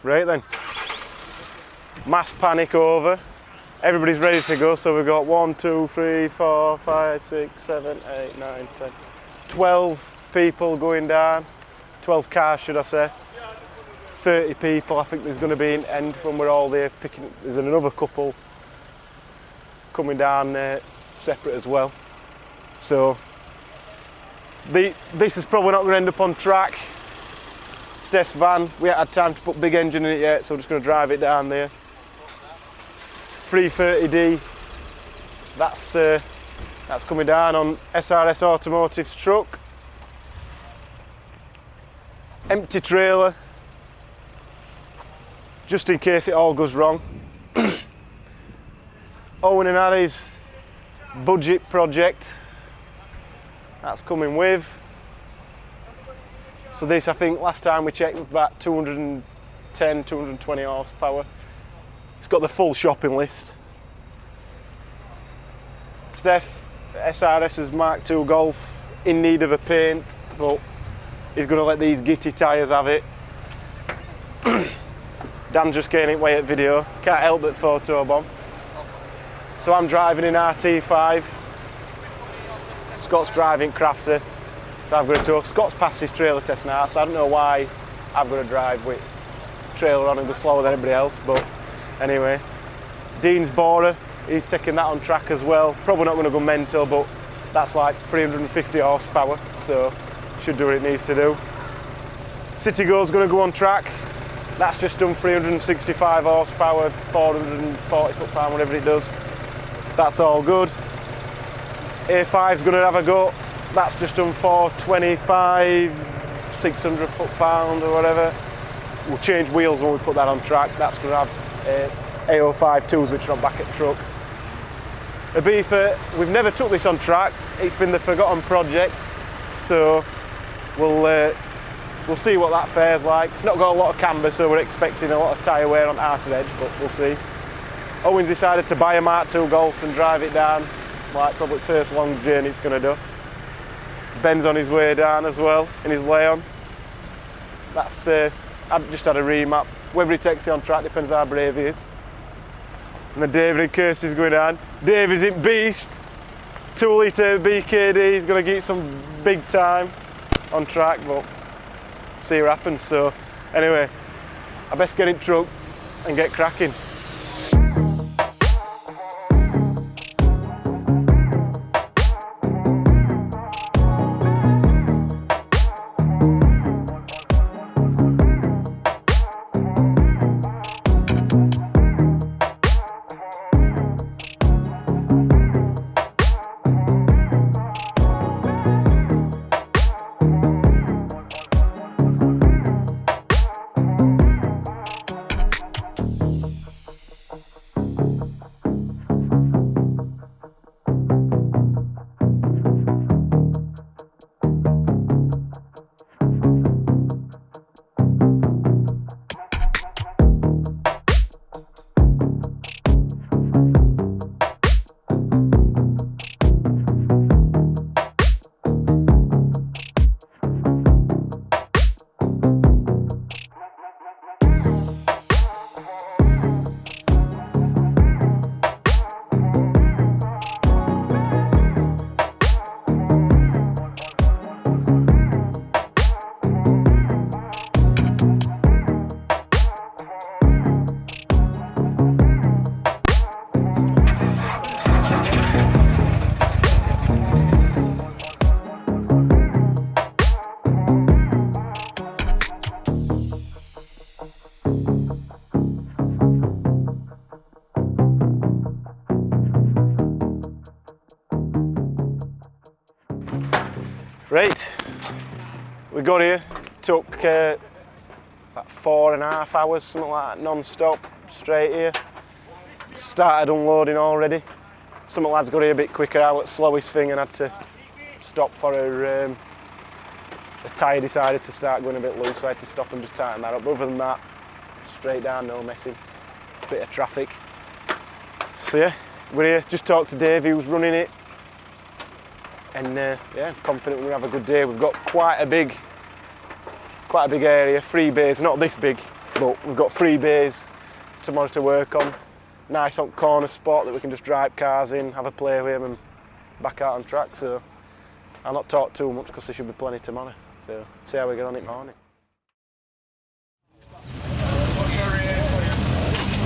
Right then. Mass panic over. Everybody's ready to go, so we've got 1, 2, 3, 4, 5, 6, 7, 8, 9, 10, 12 people going down. 12 cars, should I say. 30 people, I think there's going to be an end when we're all there picking. There's another couple coming down separate as well. So this is probably not going to end up on track. Steph's van, we haven't had time to put big engine in it yet, so I'm just going to drive it down there. 330D, that's coming down on SRS Automotive's truck. Empty trailer, just in case it all goes wrong. Owen and Harry's budget project, that's coming with. So this, I think last time we checked, was about 210, 220 horsepower. It's got the full shopping list. Steph, SRS's Mark II Golf, in need of a paint, but he's going to let these Gitty tyres have it. Dan's just getting it way at video, can't help but photobomb. So I'm driving in RT5, Scott's driving Crafter. So I've got to tow. Scott's passed his trailer test now, so I don't know why I've got to drive with trailer on and go slower than everybody else, but anyway. Dean's borer, he's taking that on track as well. Probably not going to go mental, but that's like 350 horsepower, so should do what it needs to do. City Go's going to go on track. That's just done 365 horsepower, 440 foot-pound, whatever it does. That's all good. A5's going to have a go. That's just done 425, 600 foot-pound or whatever. We'll change wheels when we put that on track. That's going to have A052s, which are on back at truck. Ibiza, we've never took this on track. It's been the forgotten project, so we'll see what that fares like. It's not got a lot of camber, so we're expecting a lot of tyre wear on outer edge, but we'll see. Owen's decided to buy a Mark II Golf and drive it down, like probably the first long journey it's going to do. Ben's on his way down as well, in his Leon. That's, I've just had a remap. Whether he takes it on track depends how brave he is. And then David and Kirsty's going down. David's in beast. 2 litre BKD, he's going to get some big time on track, but see what happens. So anyway, I best get in truck and get cracking. Right, we got here, took about 4.5 hours, something like that, non-stop, straight here. Started unloading already. Some of the lads got here a bit quicker, I was slowest thing and had to stop for the tyre decided to start going a bit loose, so I had to stop and just tighten that up. But other than that, straight down, no messing, bit of traffic. So yeah, we're here, just talked to Davey who's running it. And yeah, confident we'll have a good day. We've got quite a big area, 3 bays, not this big, But we've got 3 bays tomorrow to work on. Nice on corner spot that we can just drive cars in, have a play with them and back out on track. So I'll not talk too much because there should be plenty tomorrow. So see how we get on it morning.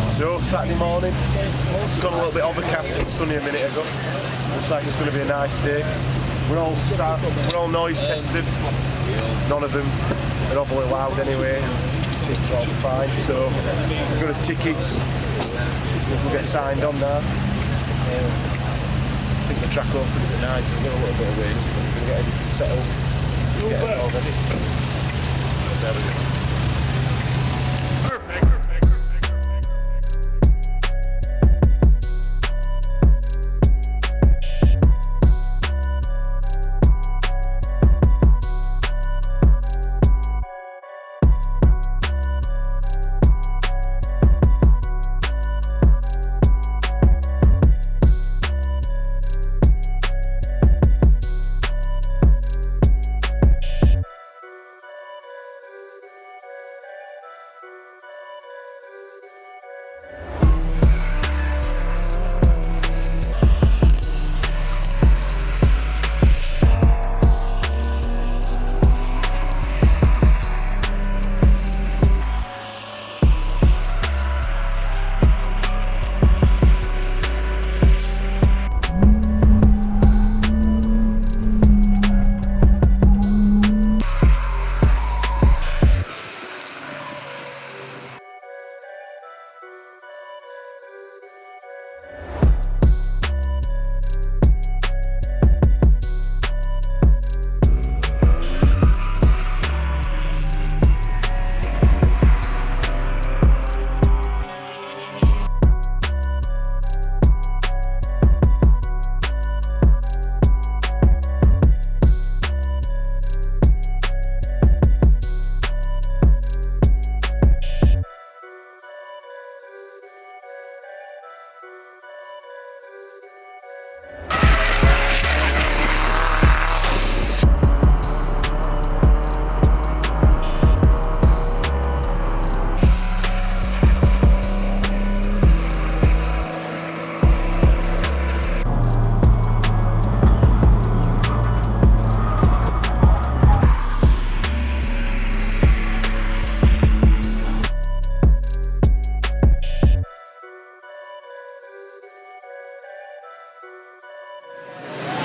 So Saturday morning, got a little bit overcast and sunny a minute ago. Looks like it's going to be a nice day. We're all noise tested. None of them are overly loud anyway. Seems to all be fine. So we've got his tickets. We'll get signed on now. I think the track opens at 9, so we've got a little bit of waiting. We're going to get everything set up. Get it all ready. So there we go.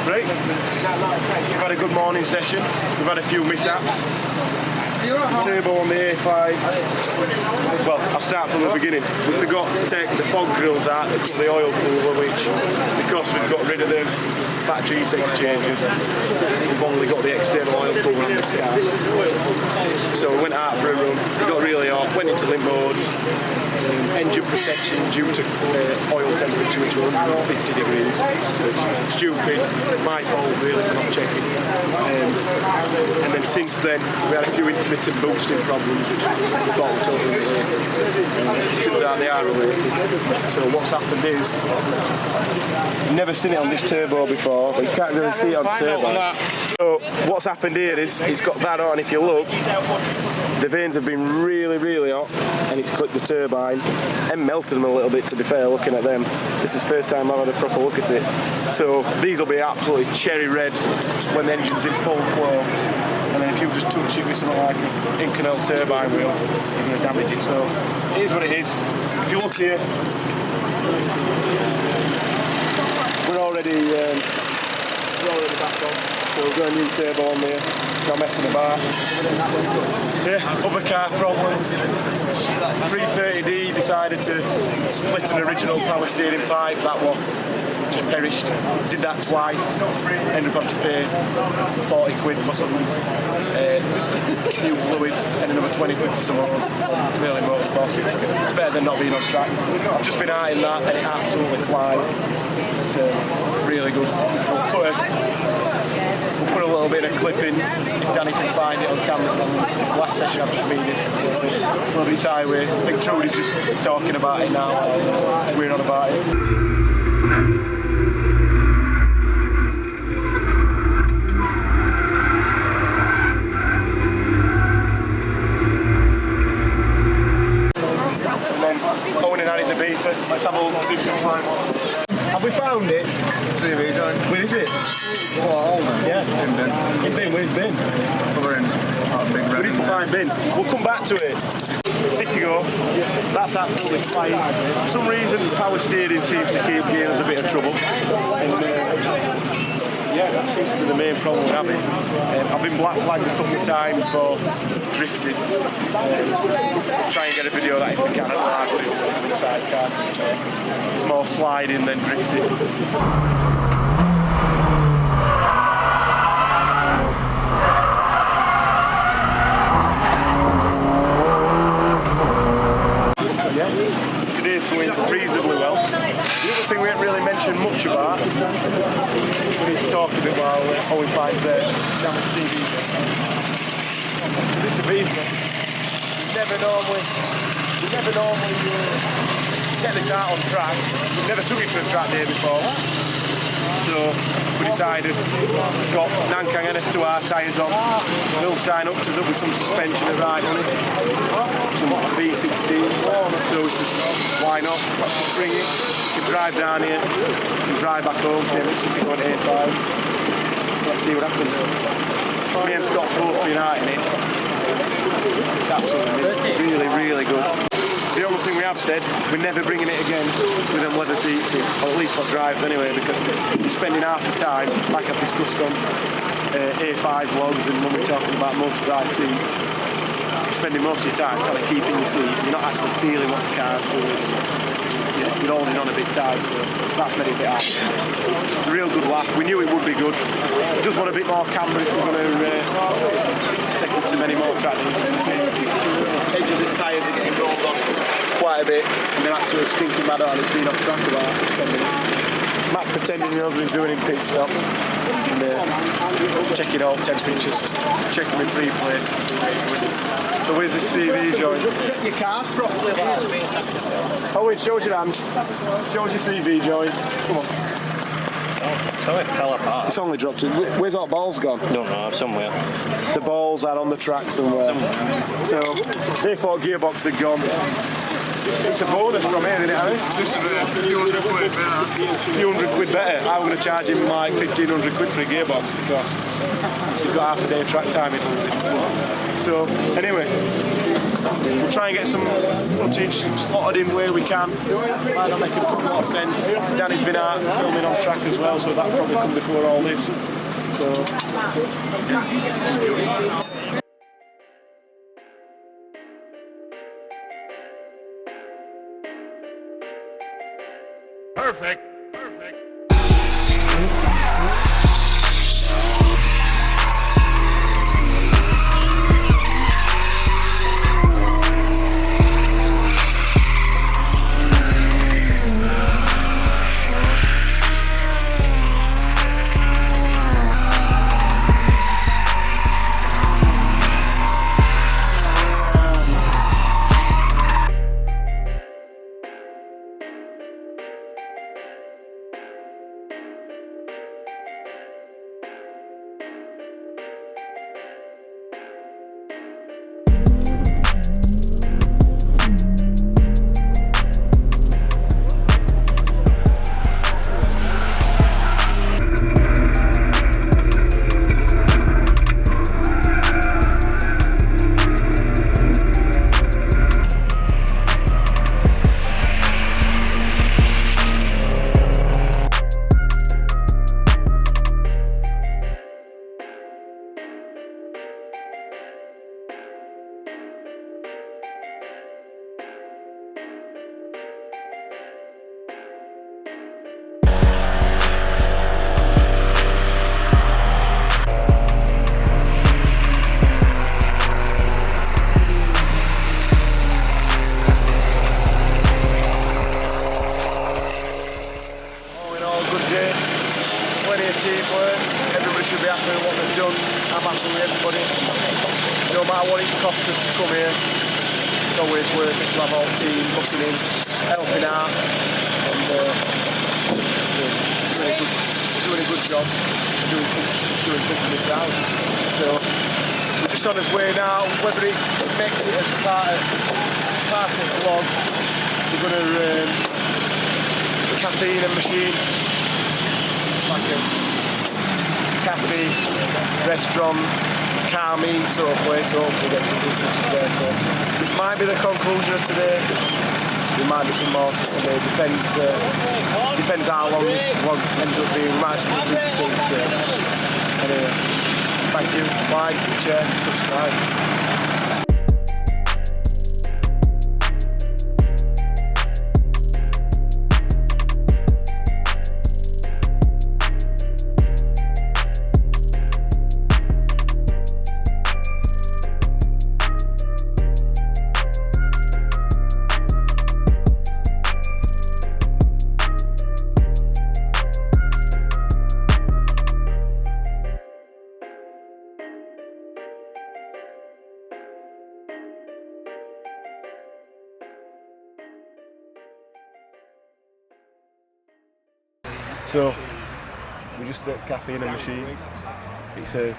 Great. We've had a good morning session. We've had a few mishaps. The turbo on the A5. Well, I'll start from the beginning. We forgot to take the fog grills out of the oil cooler, which, because we've got rid of the factory heat exchangers, we've only got the external oil cooler on this car. So we went out for a run. It got really hot. Went into limp mode. Engine protection due to oil temperature, which was 150 degrees. Stupid, my fault really for not checking. And then since then we had a few intermittent boosting problems which we thought were totally related. Turns out they are related. So what's happened is, I've never seen it on this turbo before, but you can't really see it on turbo. So what's happened here is it's got that on. If you look, the vanes have been really, really hot, and it's clipped the turbine and melted them a little bit, to be fair, looking at them. This is the first time I've had a proper look at it. So these will be absolutely cherry red when the engine's in full flow. And then if you just touch it with something like an Inconel turbine wheel, you're going to damage it. So it is what it is. If you look here, we're already back on. So we've got a new turbo on there, not messing about. So yeah, other car problems. 330D decided to split an original power steering pipe, that one just perished. Did that twice, ended up having to pay 40 quid for some new fluid and another 20 quid for some others. Really motorsport. It's better than not being on track. I've just been out in that and it absolutely flies. It's really good. We'll put a little bit of clip in if Danny can find it on camera from the last session I've just been in. A little bit sideways. I think Trudy's just talking about it now. We're on about it. find bin, where's bin? We need to find bin. We'll come back to it. City go, that's absolutely fine. For some reason, power steering seems to keep giving us a bit of trouble. And, yeah, that seems to be the main problem we're having. I've been black flagged a couple of times for drifting. Try and get a video of that if we can. I don't know how good it will be from the sidecar, to be fair. It's more sliding than drifting. Today's going reasonably well. The other thing we haven't really mentioned much about, we need to talk a bit while we find the damaged TV. This is a beef. We never normally take this out on track. We've never took it to a track day before. So we decided it's got Nankang NS2R tyres on. Milstein hooked us up with some suspension to ride on it. Some V16s. So we said, why not? Let's just bring it. We can drive down here. We can drive back home. See this city going to A5. Let's see what happens. Me and Scott's both been out in it. It's absolutely really, really good. The only thing we have said, we're never bringing it again with them leather seats in, or at least for drives anyway, because you're spending half the time, like I've discussed on A5 vlogs and when we're talking about most drive seats, you're spending most of your time trying to keep in your seat. You're not actually feeling what the car's doing. You're holding on a bit tight, so that's made it a bit hard. It's a real good laugh. We knew it would be good. We just want a bit more camber if we're going to take it to many more track days. Edges and tyres are getting rolled on quite a bit, and they're actually stinking mad on. It's been off track about 10 minutes. Matt's pretending he knows what he's doing in pit stops, and checking all 10 pictures, checking in 3 places. So where's this CV joint? Your car's properly. Oh wait, shows your hands. Shows your CV joint. Come on. So it fell apart. It's only dropped it. Where's that ball's gone? Don't know, somewhere. The balls are on the track somewhere. So they thought gearbox had gone. It's a bonus from here, isn't it, Harry? Just a few hundred quid better. A few hundred quid better. I'm going to charge him like 1,500 quid for a gearbox because he's got half a day of track time if he was it. So anyway, we'll try and get some footage slotted in where we can. Might not make a lot of sense. Danny's been out filming on track as well, so that'll probably come before all this. So. Perfect. No matter what it's cost us to come here, it's always worth it to have our team looking in, helping out, and doing a good job, doing company proud. So we're just on his way now. Whether it makes it as part of the vlog, we're going to caffeine and machine, like a cafe, restaurant, car meet sort of place, so hopefully get some good footage there. So this might be the conclusion of today. There might be some more stuff today, depends how long this vlog ends up being. We might split it into 2 shares. Anyway, thank you, like, share, subscribe. So we're just at Cafe in a Machine. It's an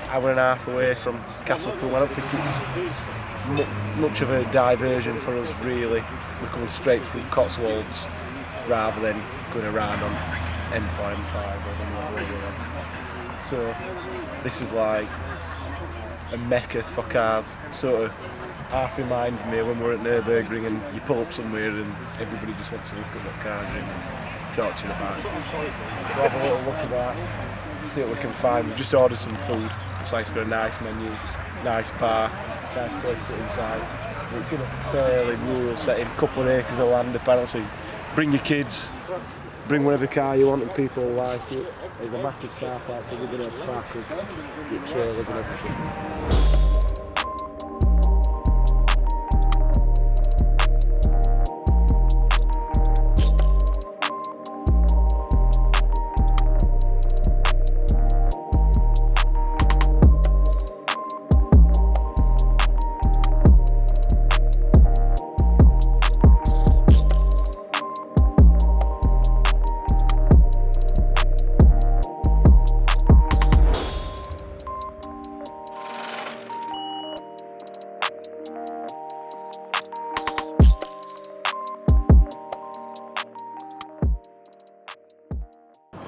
hour and a half away from Castle Combe. I don't think it's much of a diversion for us really. We're coming straight through Cotswolds rather than going around on M4, M5 or whatever. So this is like a mecca for cars. Sort of half reminds me when we're at Nürburgring and you pull up somewhere and everybody just wants to look at what cars are in. Talk to you about it. We'll have a little look at that, see what we can find. We've just ordered some food. Looks like it's got a nice menu, nice bar, nice place to sit inside. It's in a fairly rural setting, couple of acres of land apparently. So bring your kids, bring whatever car you want and people will like it. There's a massive car park, so we're going to park with your trailers and everything.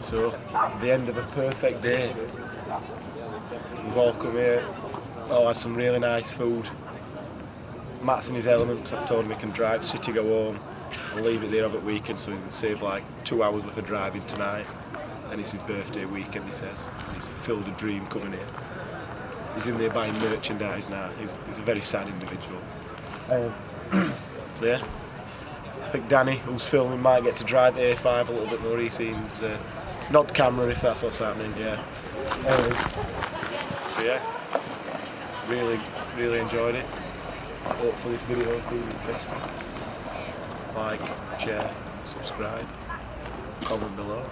So, the end of a perfect day. We've all come here, all had some really nice food. Matt's in his elements, I've told him he can drive, city go home, and leave it there over the weekend so he's going to save like 2 hours worth of driving tonight. And it's his birthday weekend, he says. He's fulfilled a dream coming here. He's in there buying merchandise now, he's a very sad individual. So yeah, I think Danny, who's filming, might get to drive the A5 a little bit more, he seems. Not camera if that's what's happening, yeah. So yeah, really enjoyed it. Hopefully this video will be interesting. Like, share, subscribe, comment below.